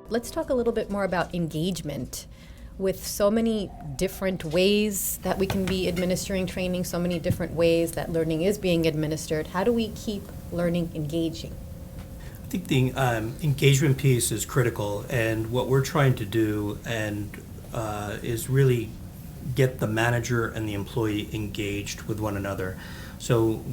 Let's talk a little bit more about engagement. With so many different ways that we can be administering training, so many different ways that learning is being administered, how do we keep learning engaging? I think the engagement piece is critical, and what we're trying to do is really get the manager and the employee engaged with one another. So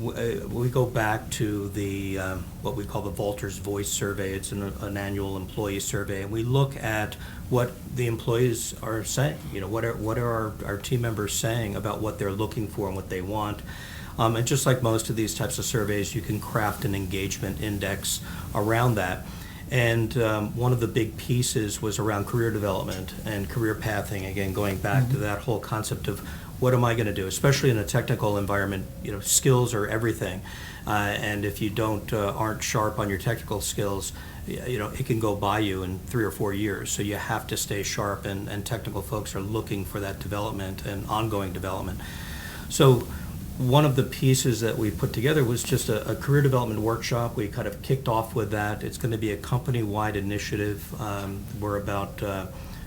we go back to the what we call the Valters Voice Survey. It's an annual employee survey, and we look at what the employees are saying. What are our team members saying about what they're looking for and what they want. And just like most of these types of surveys, you can craft an engagement index around that. And one of the big pieces was around career development and career pathing. Again, going back to that whole concept of what am I going to do, especially in a technical environment. Skills are everything, and if you aren't sharp on your technical skills, it can go by you in 3 or 4 years. So you have to stay sharp, and technical folks are looking for that development and ongoing development. So one of the pieces that we put together was just a career development workshop. We kind of kicked off with that. It's going to be a company-wide initiative. We're about,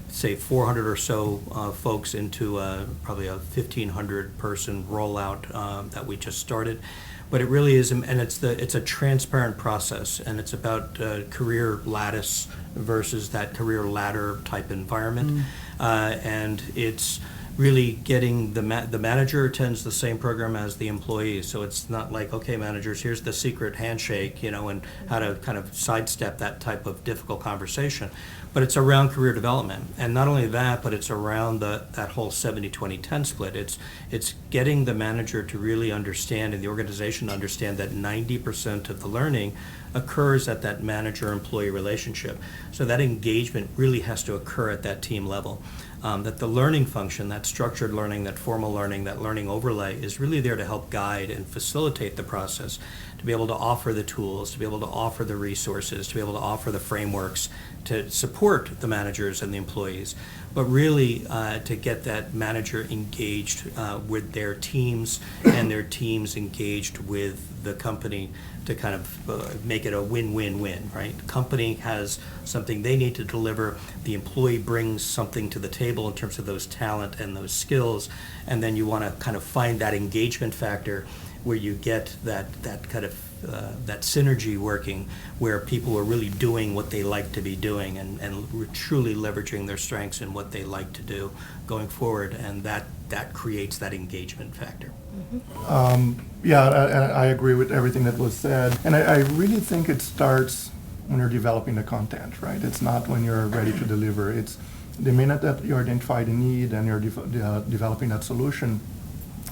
say, 400 or so folks into probably a 1,500 person rollout that we just started. But it really is, and it's a transparent process, and it's about career lattice versus that career ladder type environment, and it's really getting the manager attends the same program as the employees. So it's not like, okay, managers, here's the secret handshake, and how to kind of sidestep that type of difficult conversation. But it's around career development. And not only that, but it's around that whole 70-20-10 split. It's getting the manager to really understand and the organization to understand that 90% of the learning occurs at that manager-employee relationship. So that engagement really has to occur at that team level. That the learning function, that structured learning, that formal learning, that learning overlay is really there to help guide and facilitate the process, to be able to offer the tools, to be able to offer the resources, to be able to offer the frameworks to support the managers and the employees, but really to get that manager engaged with their teams and their teams engaged with the company to kind of make it a win-win-win, right? The company has something they need to deliver, the employee brings something to the table in terms of those talent and those skills, and then you want to kind of find that engagement factor where you get that kind of that synergy working, where people are really doing what they like to be doing and truly leveraging their strengths in what they like to do going forward, and that creates that engagement factor. I agree with everything that was said, and I really think it starts when you're developing the content, right? It's not when you're ready to deliver. It's the minute that you identify the need and you're developing that solution,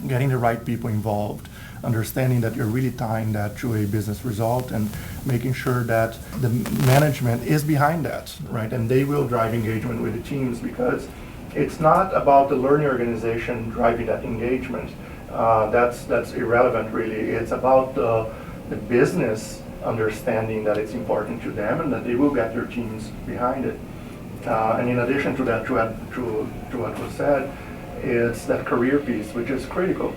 getting the right people involved, understanding that you're really tying that to a business result and making sure that the management is behind that, right? And they will drive engagement with the teams, because it's not about the learning organization driving that engagement. That's irrelevant, really. It's about the business understanding that it's important to them and that they will get their teams behind it. And in addition to that, to what was said, it's that career piece, which is critical.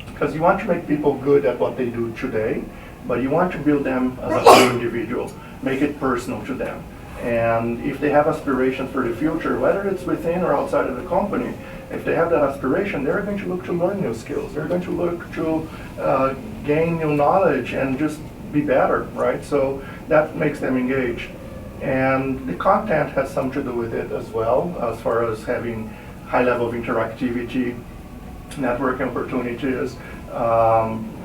Because you want to make people good at what they do today, but you want to build them as a whole individual, make it personal to them. And if they have aspirations for the future, whether it's within or outside of the company, if they have that aspiration, they're going to look to learn new skills. They're going to look to gain new knowledge and just be better, right? So that makes them engaged. And the content has something to do with it as well, as far as having high level of interactivity, networking opportunities.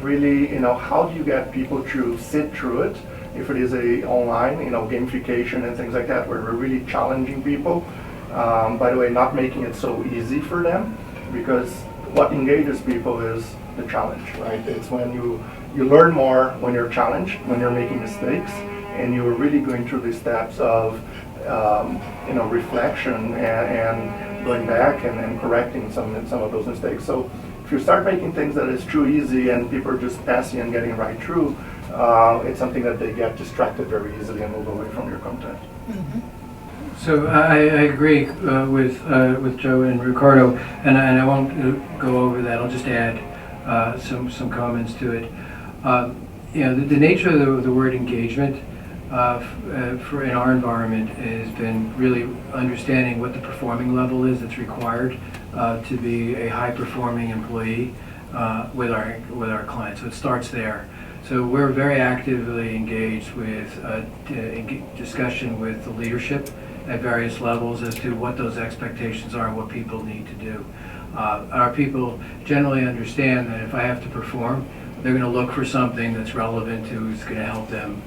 Really, how do you get people to sit through it? If it is a online, gamification and things like that, where we're really challenging people. By the way, not making it so easy for them, because what engages people is the challenge, right? It's when you learn more when you're challenged, when you're making mistakes, and you're really going through the steps of reflection and going back and correcting some of those mistakes. So if you start making things that is too easy and people are just passing and getting right through, it's something that they get distracted very easily and move away from your content. Mm-hmm. So I agree with Joe and Ricardo, and I won't go over that. I'll just add some comments to it. The nature of the word engagement for in our environment has been really understanding what the performing level is that's required to be a high-performing employee with our clients. So it starts there. So we're very actively engaged with discussion with the leadership at various levels as to what those expectations are and what people need to do. Our people generally understand that if I have to perform, they're going to look for something that's relevant to who's going to help them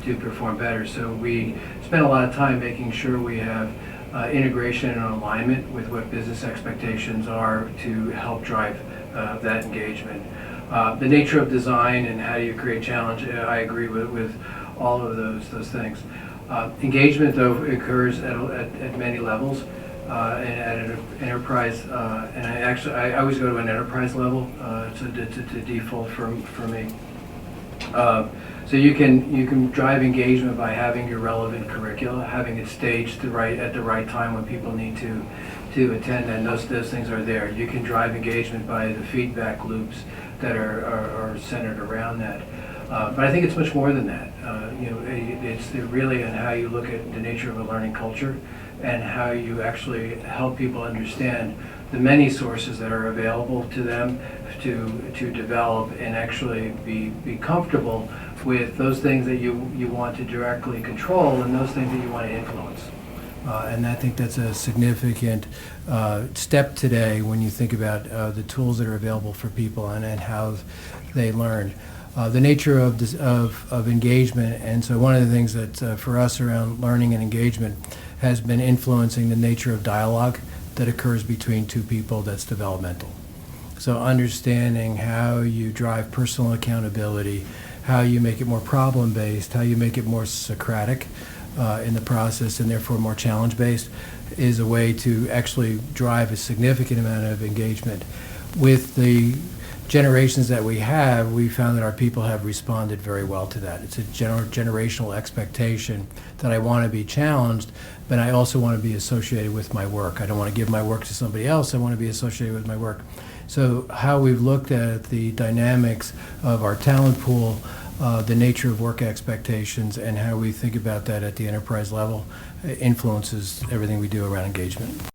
to perform better. So we spend a lot of time making sure we have integration and alignment with what business expectations are to help drive that engagement. The nature of design and how do you create challenge, I agree with all of those things. Engagement, though, occurs at many levels, and at an enterprise, and I always go to an enterprise level to default for me. So you can drive engagement by having your relevant curricula, having it staged at the right time when people need to attend, and those things are there. You can drive engagement by the feedback loops that are centered around that. But I think it's much more than that. It's really on how you look at the nature of a learning culture and how you actually help people understand the many sources that are available to them to develop and actually be comfortable with those things that you want to directly control and those things that you want to influence. And I think that's a significant step today when you think about the tools that are available for people and how they learn. The nature of engagement, and so one of the things that for us around learning and engagement has been influencing the nature of dialogue that occurs between two people that's developmental. So understanding how you drive personal accountability, how you make it more problem-based, how you make it more Socratic in the process and therefore more challenge-based is a way to actually drive a significant amount of engagement. With the generations that we have, we found that our people have responded very well to that. It's a generational expectation that I want to be challenged, but I also want to be associated with my work. I don't want to give my work to somebody else. I want to be associated with my work. So how we've looked at the dynamics of our talent pool, the nature of work expectations, and how we think about that at the enterprise level influences everything we do around engagement.